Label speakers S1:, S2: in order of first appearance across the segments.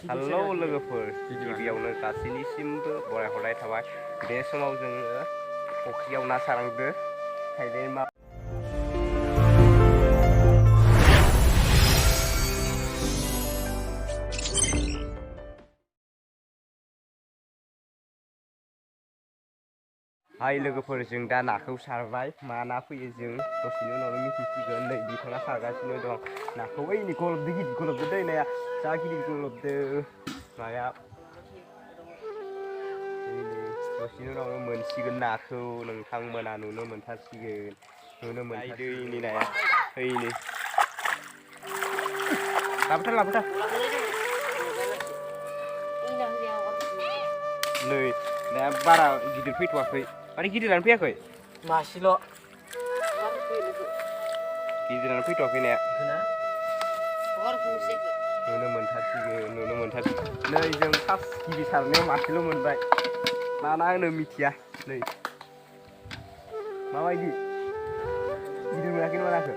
S1: Hello लोगोफोर गिबियावनो गासैनिसिमबो बरायहरनाय थाबाय बे समाव जोङो फुख्रियाव ना सारांदो थाइबें मा हाय लोगोफोर जों दा नाखौ सारबाय मा ना फैयो जों दसेनि उनावनो मिथिसिगोन नै बिथाङा सारगासिनो दं नाखौ ओइनि गलबदो गिदिर गलबदो दै नाया जा गिदिर गलबदो नाया दसेनि उनावनो मोनसिगोन नाखौ नोंथांमोना नुनो मोनथारसिगोन नुनो मोनथार दैनि नाया ओइनै लाबोथार नै नाया बारा गिदिर फैथ'वाखै माने गिदिरानो फैयाखै
S2: मासेल'
S1: गिदिरानो फैथ'वाखै नाया नुनो मोनथारसिगोन नै जों फार्स्ट गिबि सारनायाव मासेल' मोनबाय मा ना होनो मिथिया नै माबायदि गिदिर मोनाखै नामा नाखौ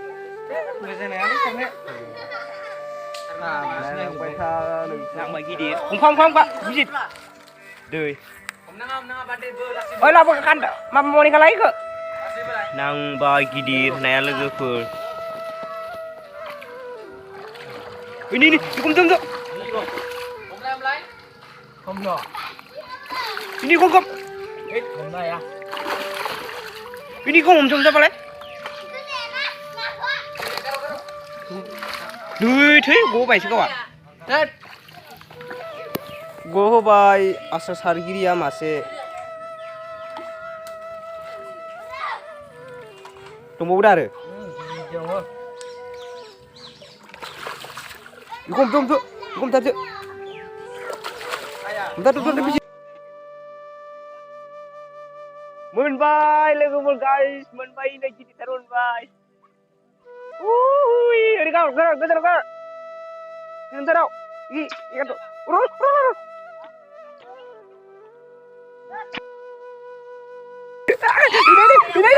S2: मोजाङानो सारनो
S1: नायलांबाय था नांबाय गिदिर हमखा गिदिर दै ओइ लाबो खान्दा मा मनिका लायखो नांबाय गिदिर नाया लोगोफोर ini kom ini kom ini kom siapa lagi duit hei gue baik sih kawan gue baik asal sargiri ya masih tunggu udah deh Ikom tadi. Bentar tuh bisi. Menbai logofor guys, menbai lagi di tarun bay. Ini kau, gerak. Bentar kau. Ikan tuh. Ini.